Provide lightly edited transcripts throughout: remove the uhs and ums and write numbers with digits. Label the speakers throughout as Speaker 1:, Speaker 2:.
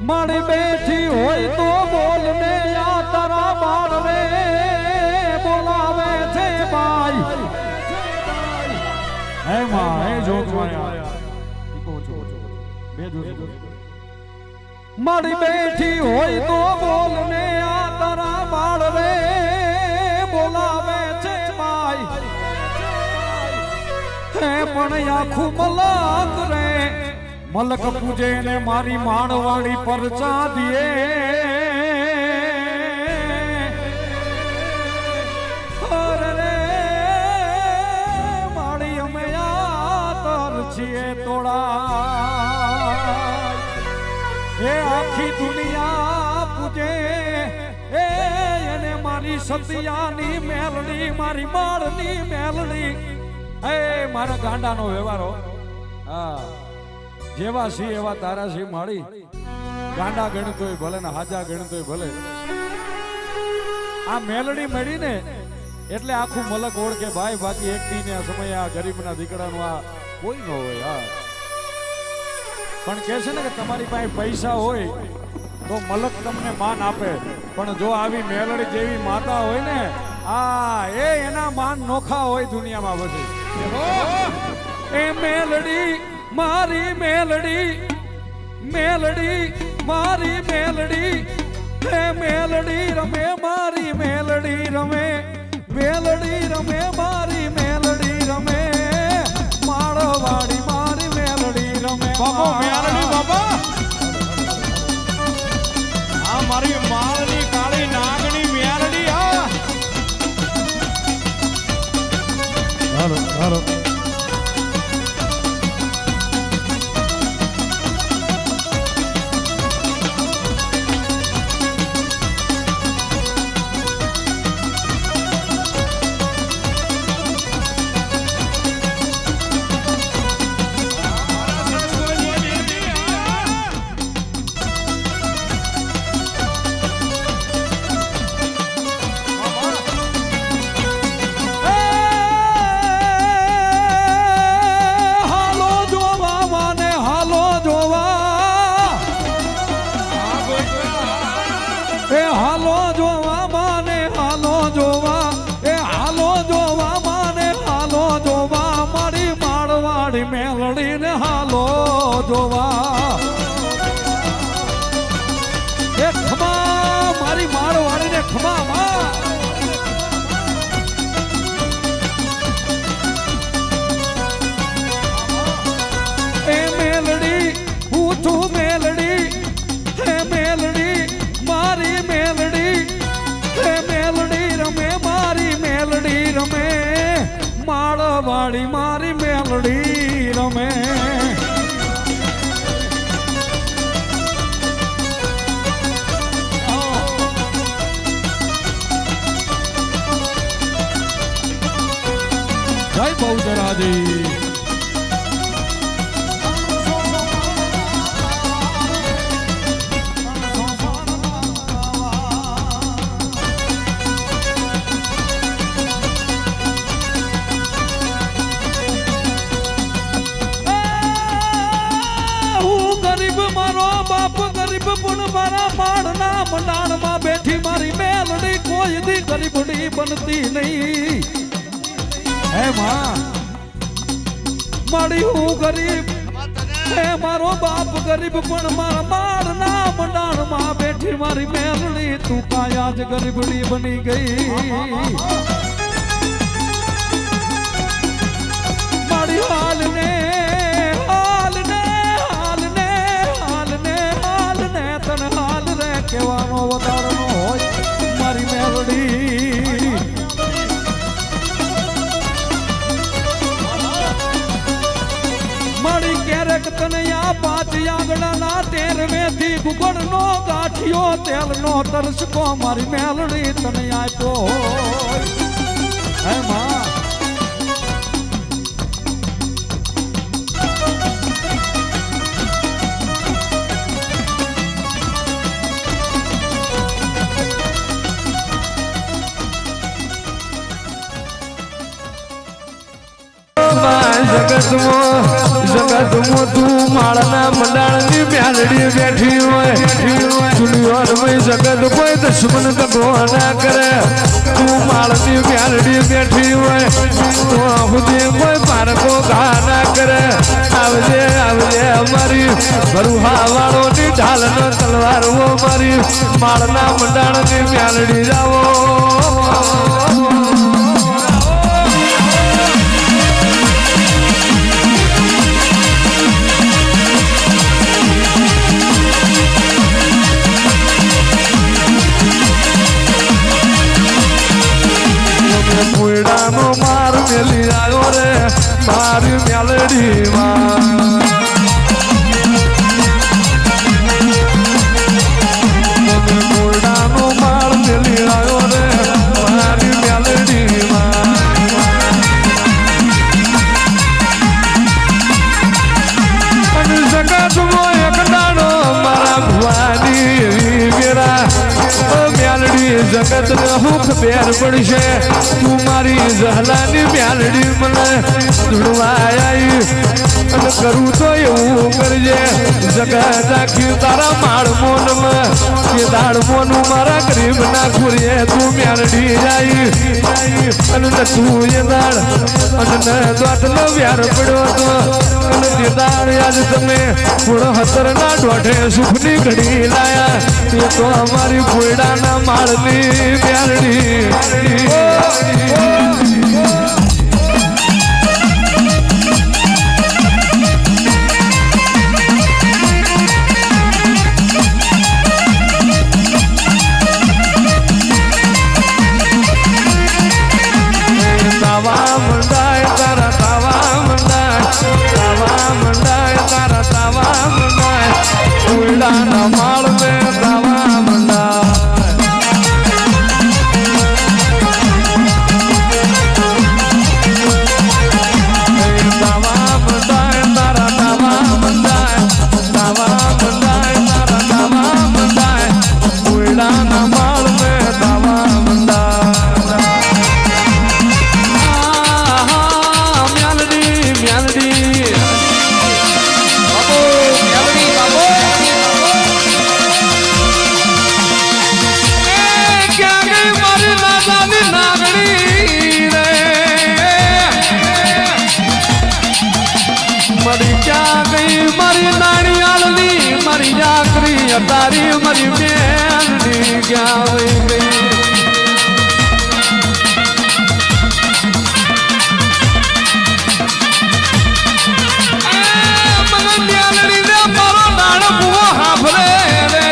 Speaker 1: મારી બેઠી હોય તો બોલ ને આ તારા બાળ રે બોલાવે છે ભાઈ હે માં હે જોગવાયા મારી બેઠી હોય તો બોલ ને આ તારા બાળ રે બોલાવે છે ભાઈ હે પણ આખું મલક રે મલક પૂજે ને મારી માણવાળી પરચા દીએ રે મારી અમે આતર છીએ તોડા એ આખી દુનિયા પૂજે એને મારી સતિયાની મેલડી મારી માળની મેલડી એ મારા ગાંડાનો વ્યવહારો હા જેવા સી એવા તારા સી માળી ગાંડા ગણતોય ભલે ને હાજા ગણતોય ભલે આ મેલડી મળી ને એટલે આખું મલક ઓળખે ભાઈ બાકી એકટી ને આ સમયે આ ગરીબના દીકરાનું આ કોઈ ન હોય હા પણ કહે છે ને કે તમારી પાસે પૈસા હોય તો મલક તમને માન આપે પણ જો આવી મેલડી જેવી માતા હોય ને આ એના માન નોખા હોય દુનિયામાં બધી એ મેલડી મારી મેલડી મેલડી મારી મેલડી હે મેલડી રમે મારી મેલડી રમે મેલડી રમે મારી મેલડી રમે માળવાડી મારી મેલડી રમે
Speaker 2: બાબો મેલડી બાબા આ મારી માળની કાળી નાગણી મેલડી આ
Speaker 1: હાલો હાલો મેલડી ને હાલો જોવા એ ખમા મારી માળવાડી ને ખમા માં એ મેલડી હું છું મેલડી હે મેલડી મારી મેલડી હે મેલડી રમે મારી મેલડી રમે માળવાડી મારી મેલડી રમે જય બહુચરાજી મંડાણમાં બેઠી મારી મેલડી કોઈ દી ગરીબડી બનતી નહીં હે માં મારી હું ગરીબ હે મારો બાપ ગરીબ પણ મારા માળના મંડાણમાં બેઠી મારી મેલડી તું કાયા જ ગરીબડી બની ગઈ મારી હાલને કેવાનો વધારનો હોય મારી મેલડી મારી ક્યારેક તને આ 5 આંગણાના 13વેથી ગુગળનો ગાંઠિયો તેલનો તરસકો મારી મેલડી તને આપ્યો હે માં જગતમાં
Speaker 3: જગત મોતું માળના મંડાણની મ્યાલડી બેઠી હોય દુનિયામાં જગત કોઈ દુશ્મન કગો ના કરે તું માળની મ્યાલડી બેઠી હોય તો હુદે કોઈ પારકો ઘા ના કરે આવજે આવજે અમારી ભરુહા વાળોની ઢાલનો તલવાર વો મારી માળના મંડાણની મ્યાલડી જાવો કોયડાનો માર મેલી આવ્યો રે મારી મેલડીમાં કોયડાનો માર મેલી આવ્યો રે મારી મેલડીમાં અને જગતમાં એક દાડો મારા ભવાની વીરા મ્યાલડી જગત ને હુખ બેર પડશે તું મારી જહલાની મ્યાલડી મને ધૂળવા આવી અને કરું તો એવું કરજે જગત આખી તારા માળ મોનમાં કે દાળ મોનું મારા ગરીબ ના ખુરીએ તું મ્યાલડી જાય અને તું એ દાળ અને દોટલો વ્યાર પડ્યો હતો અને તે દાળ આજ તમે પૂર્ણ હતર ના દોઢે સુખની ઘડી લાયા એ તો અમારી કોયડાના માળની મ્યાલડી તાવા મંડાય તારા તાવા મંડાય તારા તાવા મંડાય કોયડાના માળ મે તાવા મંડાય તારી મારી બેનની ક્યાં વઈ ગઈ મને મ્યાલડી ને મારો નાણ બુઓ હાફરે રે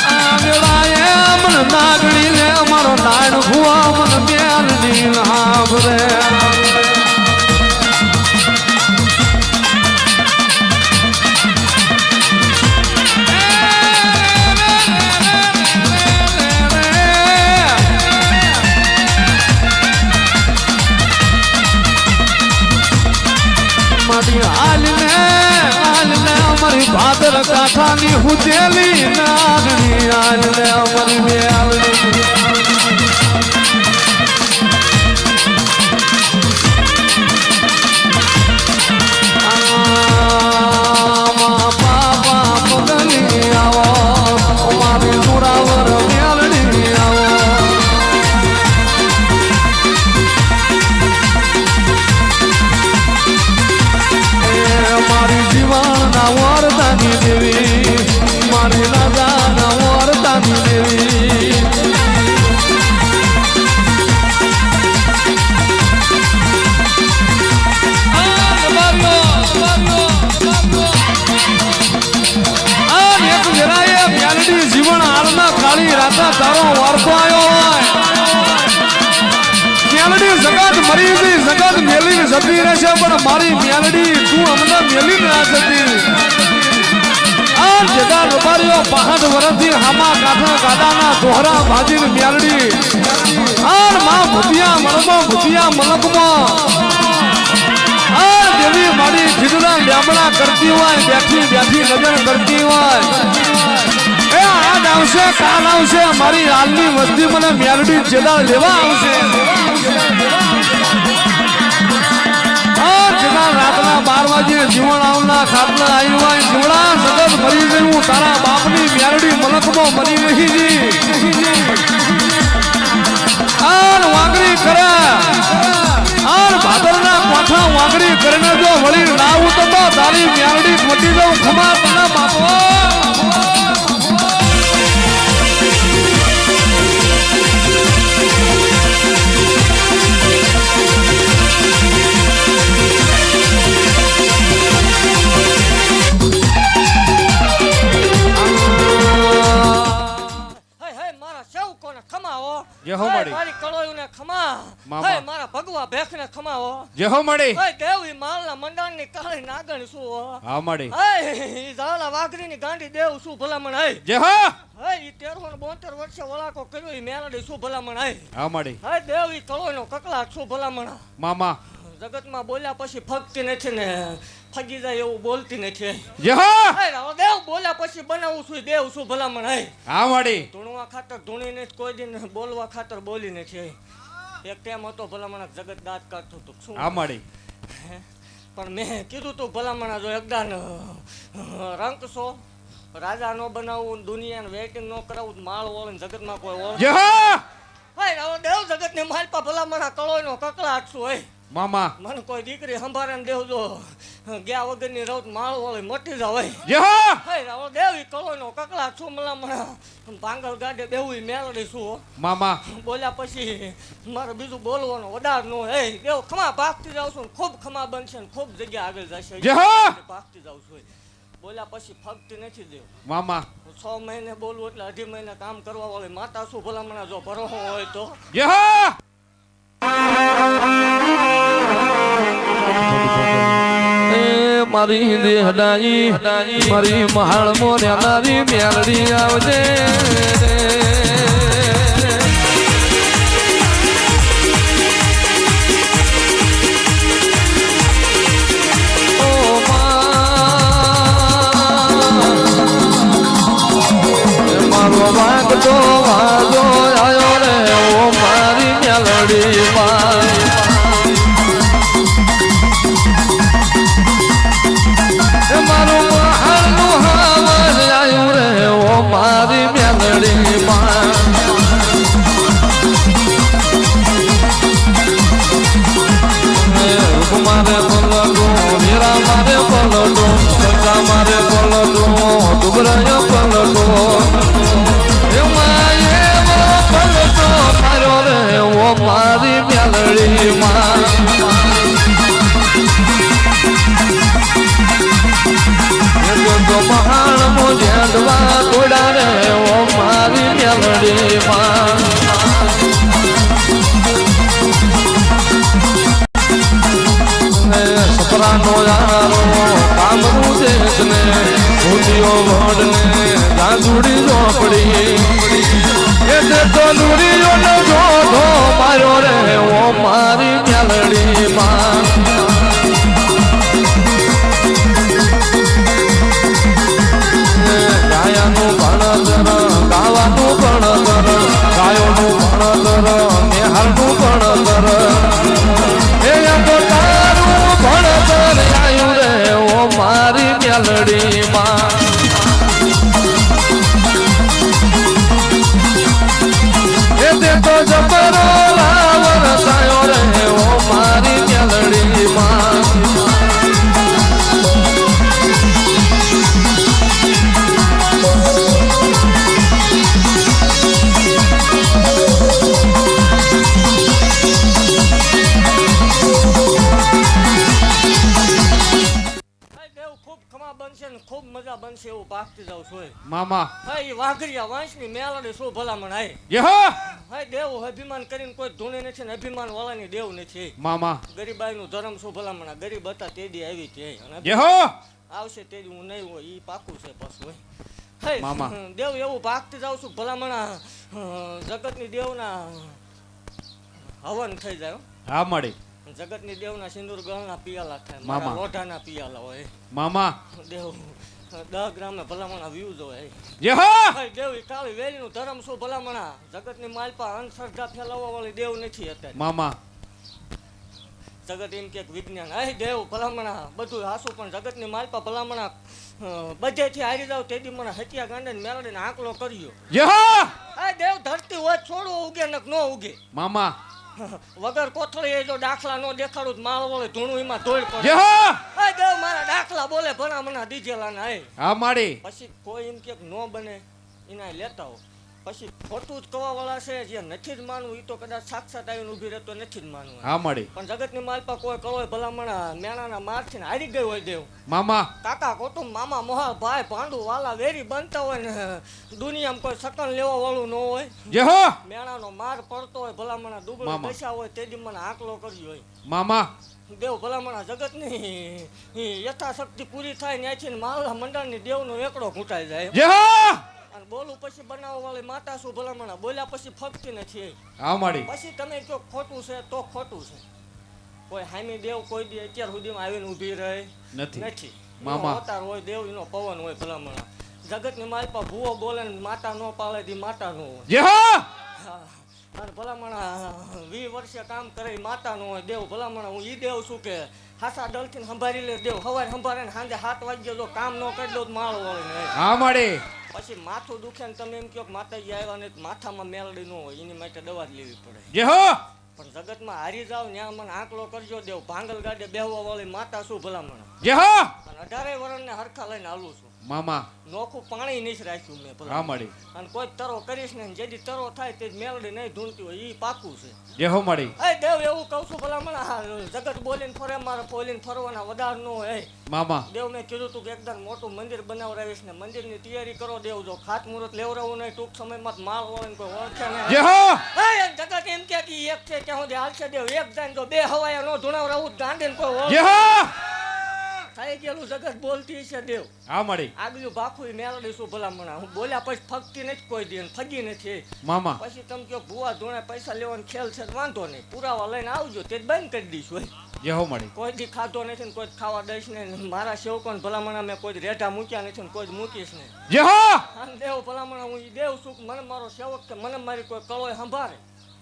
Speaker 3: આંગળાએ મને નાગડી ને મારો નાણ બુઓ મને મ્યાલડી હાફરે ભાદર કાંઠાની હુજેલી નાગણી આને અમારી મેલડી બાબા પગલી આવો અમારી મુરાવર મેલડી આવો મારી જીવનના વરદાની દેવી મારી રાજાના વરદાની દેવી જીવન હાલના કાળી રાતા તારો વારસો આવ્યો હોય મેલડી જગત મરી ગઈ જગત મેલી જતી રહેશે પણ મારી મેલડી તું અમને મેલી ના જતી આ જગા રબારીઓ 65 વર્ષથી હામા કાઠા ગાડાના દોહરા ભાજીને મેલડી આર માં ભૂતિયા મલકમાં આર દેવી મારી જીગરા લેમડા કરતી હોય બેઠી નજર કરતી હોય એ આજ આવશે કાલ આવશે મારી હાલની વસ્તી મને મેલડી જેડા લેવા આવશે સીધા રાતના 12 વાગે જીવન આવના ખાટલા આવ્યા જીવડા સગત મરી ગયું તારા બાપની મ્યારડી મલકમાં મરી નહીં જી આન વાંગરી કરે આન ભાદરના કોઠા વાંગરી કરીને જો વળી ના ઉતરતો તારી મ્યારડી મટી જાઉં ખમા તને બાપો
Speaker 2: જેહો મળી
Speaker 4: મારી કળોયુને ખમા
Speaker 2: મામા.
Speaker 4: હે મારા ભગવા ભેખને ખમાવો
Speaker 2: જેહો મળી
Speaker 4: હે દેવી માલના મંડાણની કાળી નાગણ શું હો
Speaker 2: હા મળી
Speaker 4: હે ઈ ઝાલા વાઘરીની ગાંડી દેવ શું ભલામણ હે
Speaker 2: જેહો
Speaker 4: હે ઈ 13 ને 72 વર્ષે વળાકો કર્યો ઈ મેલડી શું ભલામણ હે
Speaker 2: હા મળી
Speaker 4: હે દેવ ઈ કળોયનો કકલાટ શું ભલામણ
Speaker 2: મામા
Speaker 4: જગતમાં બોલ્યા પછી ફગતી નથી ને ફગી જાય એવું બોલતી નથી
Speaker 2: જેહો
Speaker 4: હે રાવ દેવ બોલ્યા પછી બનાવું છું દેવ શું ભલામણ હે
Speaker 2: હા મળી
Speaker 4: ધૂણવા ખાતર ધૂણી ને કોઈ દિન બોલવા ખાતર બોલી નથી એક ટાઈમ હતો ભલામણ જગત દાંત કાઢતું હતું શું
Speaker 2: હા મળી
Speaker 4: પણ મેં કીધું તું ભલામણ જો એકદાન રંક છો રાજા નો બનાવું દુનિયાને વેટિંગ નો કરાવું માળ ઓળે જગતમાં કોઈ ઓળ
Speaker 2: જેહો
Speaker 4: ભાઈ રાવ દેવ જગત ને માલપા ભલામણ કળોયનો કકળાટ છું હોય
Speaker 2: મામા
Speaker 4: મને કોઈ દીકરી સંભારે ને દેવ જો ગયા વગરની રવત માળ ઓળે મટી જાવ હોય
Speaker 2: જેહો
Speaker 4: હે રાવ દેવી કળોયનો કકળાટ છું મલામણ ભાંગલ ગાડે બેવું મેલડી છું હો.
Speaker 2: મામા
Speaker 4: બોલ્યા પછી મારે બીજું બોલવાનો વધાર નો હે દેવ ખમા ભાગતી જાઉં છું ને ખૂબ ખમા બનશે ને ખૂબ જગ્યા આગળ જશે
Speaker 2: જેહો
Speaker 4: ભાગતી જાઉં છું બોલ્યા પછી ફગતી નથી દેવ
Speaker 2: મામા
Speaker 4: 6 મહિને બોલવું એટલે 2.5 મહિને કામ કરવા વાળી માતા શું ભલામણા જો ભરોહો હોય તો
Speaker 2: જેહો
Speaker 3: મારી દેહડાઈ મારી મહાળ મોર્યાનારી મ્યાલડી આવજે ઓ મારો વાગતો વાજો આયો રે ઓ મારી મ્યાલડી મારું મહાલનું હાવર આવ્યું રે ઓ મારી મેલડી માં મારે પલટું મીરા મારે પલટું સગા મારે પલટું ડુબરાય પલટું પલટો માર્યો રે ઓ મારી મેલડી માં તો મહાન મોજેડવા તોડા રે ઓ મારી મેલડી માં સપરાનો યારો કામનું દેશ ને ભૂતિયો વડને ગાંધુડી ઝોપડી એટલે તો દુરીયો ને જોધો માર્યો રે ઓ મારી મેલડી માં ગાયાનું ભણતર ગાવાનું ભણતર ગાયોનું ભણતર નિહાળનું ભણતર એ તો તારું ભણતર આવ્યું રે ઓ મારી મેલડી માં એ તે તો જબરો લાવર સાયો રે ઓ મારી મેલડી માં
Speaker 4: ખૂબ મજા બનશે એવું ભાગતી જાઉં છું
Speaker 2: મામા
Speaker 4: હા એ વાઘરિયા વાંસની મેલડી શું ભલામણ આય
Speaker 2: જેહો
Speaker 4: હા દેવ અભિમાન કરીને કોઈ ધૂણે નથી ને અભિમાન વાળાની દેવ નથી
Speaker 2: મામા
Speaker 4: ગરીબાઈનું ધર્મ શું ભલામણ ગરીબ હતા તે દી આવી છે અને
Speaker 2: જેહો
Speaker 4: આવશે તે દી હું નહીં હોય ઈ પાકું છે પાછું હે
Speaker 2: મામા.
Speaker 4: દેવ એવું ભાગતી જાઉં છું ભલામણા જગતની દેવના હવન થઈ જાય હો.
Speaker 2: હા મળી
Speaker 4: જગતની દેવના સિંદૂર ગળના પિયાલા થાય
Speaker 2: મામા.
Speaker 4: મારા લોઢાના પિયાલા હોય
Speaker 2: મામા
Speaker 4: દેવ 10 ગ્રામે ભલામણા વ્યૂઝ હોય
Speaker 2: જેહો
Speaker 4: દેવ ઈ કાળી વેલીનું ધર્મ શું ભલામણા જગતની માલપા અંધશ્રદ્ધા ફેલાવવા વાળી દેવ નથી અત્યારે
Speaker 2: મામા
Speaker 4: જગત એમ કે વિજ્ઞાન હે દેવ ભલામણા બધું હાસું પણ જગતની માલપા ભલામણા બધેથી હારી જાવ તેથી મને હત્યા ગાંડે મેળવીને આંકલો કર્યો
Speaker 3: જય હો
Speaker 4: હે દેવ ધરતી હોય છોડવો ઉગે નક ન ઉગે
Speaker 3: મામા
Speaker 4: વગર કોથળી જો દાખલા નો દેખાડું તો માળ વળે ધૂણું એમાં ધોળ પડે
Speaker 3: જય હો
Speaker 4: હે દેવ મારા દાખલા બોલે ભલામણા દીજેલા ના હે
Speaker 3: હા માડી
Speaker 4: પછી કોઈ એમ કે ન બને એના લેતા હો પછી ખોટું જ કવા વાળા છે જે નથી જ માનવું એ તો કદાચ સાક્ષાત આવીને ઊભી રહેતો નથી જ માનવું
Speaker 3: હા માડી
Speaker 4: પણ જગતની માલપા કોઈ કળોય ભલામણા મેણાના મારથી હારી ગઈ હોય દેવ
Speaker 3: મામા
Speaker 4: કાકા કુટુંબ મામા મોહા ભાઈ ભાંડુ વાલા વેરી બનતા હોય ને દુનિયામાં કોઈ સકન લેવા વાળું ન હોય
Speaker 3: જય હો
Speaker 4: મેણાનો માર પડતો હોય ભલામણા દુબળો
Speaker 3: મામા.
Speaker 4: દશા હોય તેથી મને આંકલો કર્યો હોય
Speaker 3: મામા
Speaker 4: દેવ ભલામણા જગતની યથાશક્તિ પૂરી થાય ત્યાંથી માલના મંડળની દેવનો એકડો ઘૂંટાઈ જાય
Speaker 3: જય હો
Speaker 4: અને બોલું પછી બનાવવા વાળી માતા શું ભલામણા બોલ્યા પછી ફગતી નથી
Speaker 3: હા માડી
Speaker 4: પછી તમે કહો ખોટું છે તો ખોટું છે કોઈ હામી દેવ કોઈ દી અત્યાર સુધીમાં આવીને ઊભી રહે નથી
Speaker 3: મામા.
Speaker 4: એનો અવતાર હોય દેવ એનો પવન હોય ભલામણા જગતની માલપા ભૂવો બોલે ને માતા નો પાળે દી માતા નો હોય
Speaker 3: જય હો
Speaker 4: હા. અને ભલામણા 20 વર્ષે કામ કરે ઈ માતા નો હોય દેવ ભલામણા હું ઈ દેવ છું કે હાસા ડલથી સંભાળી લે દેવ હવારે સંભાળે ને સાંજે 7 વાગ્યે જો કામ ન કરી દો તો માળો વળે ને
Speaker 3: હા માડી
Speaker 4: પછી માથું દુખે ને તમે એમ કહો કે માતાજી આવ્યા ને માથામાં મેલડી ન હોય એની માટે દવા જ લેવી પડે
Speaker 3: જય હો
Speaker 4: પણ જગતમાં હારી જાવ ત્યાં મને આંકલો કરજો દેવ ભાંગલ ગાડે બેહવા વાળી માતા શું ભલામણ
Speaker 3: જય હો
Speaker 4: અને 18 વર્ષને હરખા લઈને હાલું છું
Speaker 3: મામા
Speaker 4: નોખું પાણી નહીં રાખ્યું મેં
Speaker 3: હા
Speaker 4: ભલામણ.
Speaker 3: માડી
Speaker 4: અને કોઈ તરો કરીશ ને જેથી તરો થાય તે જ મેલડી નહીં ધૂણતી હોય એ પાકું છે
Speaker 3: જય હો માડી
Speaker 4: એ દેવ એવું કહું છું ભલામણ હા જગત બોલીને ફરે મારે બોલીને ફરવાના વધાર ન હોય
Speaker 3: મામા
Speaker 4: દેવ મેં કીધું તું કે એકદમ મોટું મંદિર બનાવરાવીશ ને મંદિરની તૈયારી કરો દેવ જો ખાત મુહૂર્ત લેવરાવું નહીં ટૂંક સમયમાં જ માળ વળે ને કોઈ ઓળખે નહીં
Speaker 3: જય હો
Speaker 4: એ જગત એમ કે એક છે ત્યાં સુધી હાલશે દેવ એક જાય તો બે હવાયા નો ધુણાવરાવું ગાંડે ને કોઈ ઓળખે
Speaker 3: જય હો
Speaker 4: થઈ ગયેલું જગત બોલતી છે દેવ
Speaker 3: હા માડી
Speaker 4: આગલું ભાખું મેળડી શું ભલામણા હું બોલ્યા પછી ફગતી નથી કોઈ દી અને ફગી નથી
Speaker 3: મામા
Speaker 4: પછી તમે કહો ભૂવા ધોણે પૈસા લેવાનો ખેલ છે તો વાંધો નહીં પુરાવા લઈને આવજો તે જ બંધ કરી દઈશું
Speaker 3: જય હો માડી
Speaker 4: કોઈ દી ખાધો નથી ને કોઈ દી ખાવા દઈશ ને મારા સેવકોને ભલામણા મેં કોઈ દી રેઢા મૂક્યા નથી ને કોઈ દી મૂકીશ નહીં
Speaker 3: જય હો
Speaker 4: આમ દેવ ભલામણા હું ઈ દેવ છું કે મને મારો સેવક કે મને મારી કોઈ કળોય સંભાળે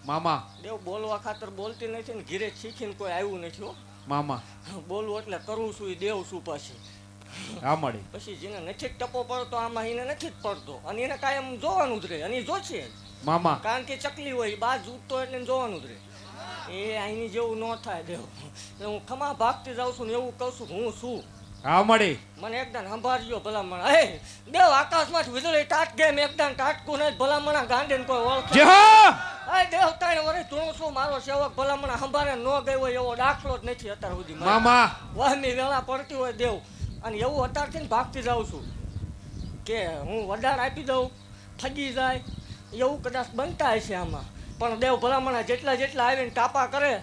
Speaker 3: મામા
Speaker 4: દેવ બોલવા ખાતર બોલતી નથી ને ઘીરે શીખીને કોઈ આવ્યું નથી હો
Speaker 3: મામા
Speaker 4: બોલવું એટલે કરું છું એ દેવ છું પછી
Speaker 3: હા માડી
Speaker 4: પછી જેને નથી જ ટપો પડતો આમાં એને નથી જ પડતો અને એને કાયમ જોવાનું જ રહે અને એ જોશે જ.
Speaker 3: મામા
Speaker 4: કારણ કે ચકલી હોય બાર જૂટતો એટલે એને જોવાનું જ રહે એ અહીંની જેવું ન થાય દેવ એટલે હું ખમા ભાગતી જાઉં છું ને એવું કહું છું કે હું છું
Speaker 3: હા માડી
Speaker 4: મને એકદમ સંભાળજો ભલામણ હે દેવ આકાશમાં વીજળી ટાટકે એમ એકદમ ટાટકું નહીં ભલામણા ગાંડે ને કોઈ ઓળખે
Speaker 3: જય હો
Speaker 4: હે દેવ 3 વર્ષ ધૂણું છું મારો સેવક ભલામણા સંભાળે ન ગયો હોય એવો દાખલો જ નથી અત્યાર સુધી મારે.
Speaker 3: મામા
Speaker 4: વહમી વેળા પડતી હોય દેવ અને એવું અત્યારથી ને ભાગતી જાઉં છું કે હું વડાર આપી દઉં ઠગી જાય એવું કદાચ બનતા હશે આમાં પણ દેવ ભલામણા જેટલા જેટલા આવીને ટાપા કરે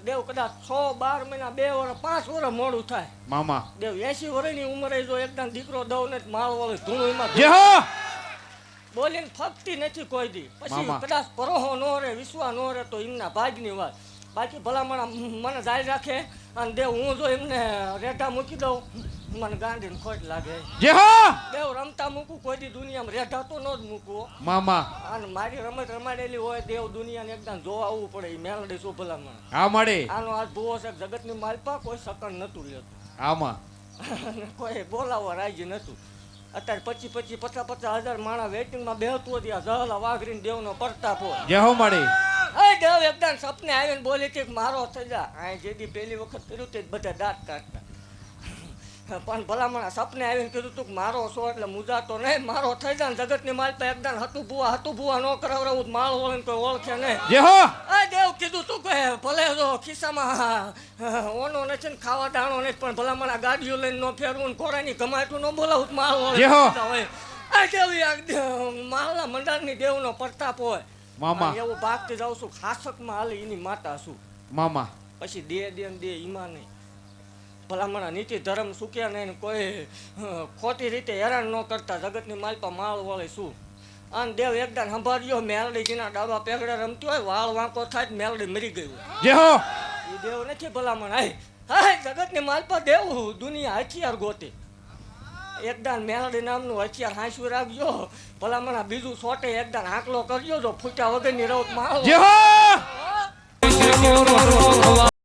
Speaker 4: દેવ કદાચ 6 12 મહિના 2 વર્ષ 5 વર્ષ મોડું થાય
Speaker 3: મામા
Speaker 4: દેવ 80 વર્ષની ઉંમરે જો એકદમ દીકરો દઉં ને માળ વાળું ધૂણું એમાં
Speaker 3: જય હો
Speaker 4: બોલીને ફગતી નથી કોઈ દી પછી
Speaker 3: મામા.
Speaker 4: કદાચ પરોહો ન રહે વિશ્વા ન રહે તો એમના ભાગની વાત બાકી ભલામણા મને જાળી રાખે અને દેવ હું જો એમને રેઢા મૂકી દઉં મને ગાંધીને ખોટ લાગે
Speaker 3: જય હો
Speaker 4: દેવ રમતા મૂકું કોઈ દી દુનિયામાં રેઢા તો ન જ મૂકવો
Speaker 3: મામા
Speaker 4: અને મારી રમત રમાડેલી હોય દેવ દુનિયાને એકદમ જોવા આવવું પડે એ મેલડી શું ભલામણ
Speaker 3: હા માડી
Speaker 4: આનો હાથ ભૂવો છે જગતની માલપા કોઈ સકન નતું લેતું
Speaker 3: આમાં
Speaker 4: અને કોઈ બોલાવવા રાજી નતું અત્યારે 25 50 હજાર માણસ વેટિંગમાં બેહતું હતી આ જહલા વાઘરીને દેવનો પ્રતાપ હોય
Speaker 3: જય હો માડી
Speaker 4: એ દેવ એકદમ સપને આવીને બોલી કે મારો થઈ જા આ જેદી પહેલી વખત કર્યું તે બધા દાંત કાઢતા પણ ભલામણા સપને આવીને કીધું તું કે મારો છો એટલે મુજાતો નહીં મારો થઈ જાય ને જગતની માલપા એકદમ હતું ભૂવા ન કરાવરાવું માળ વળીને કોઈ ઓળખે નહીં
Speaker 3: જય હો
Speaker 4: આ દેવ કીધું તું કે ભલે જો ખિસ્સામાં ઓનો નથી ને ખાવા દાણો નથી પણ ભલામણા ગાડીઓ લઈને ન ફેરવું ને કોરાની કમાટું ન બોલાવું તો માળ
Speaker 3: જય હો.
Speaker 4: હોય આ દેવ માળના મંડળની દેવનો પ્રતાપ હોય
Speaker 3: મામા
Speaker 4: અને એવું ભાગતી જાઉં છું ખાસકમાં હાલે એની માતા છું
Speaker 3: મામા
Speaker 4: પછી દે ને દે ઈમાં નહીં ભલામણા નીતિ ધર્મ સુક્યા નહીં ને કોઈ ખોટી રીતે હેરાન ન કરતા જગતની માલપા માળ વળે શું અને દેવ એકદમ સંભાળ્યો મેલડી જેના ડાબા પેગડે રમતી હોય વાળ વાંકો થાય તો મેલડી મરી ગઈ હોય
Speaker 3: જય હો
Speaker 4: એ દેવ નથી ભલામણ હાય જગતની માલપા દેવ દુનિયા હથિયાર ગોતે એકદાન મેલડી નામનું હથિયાર હાંસવી રાખજો ભલામણા બીજું સોટે એકદાન આંકલો કરજો જો ફૂટ્યા વગરની રવત માળો
Speaker 3: જય હો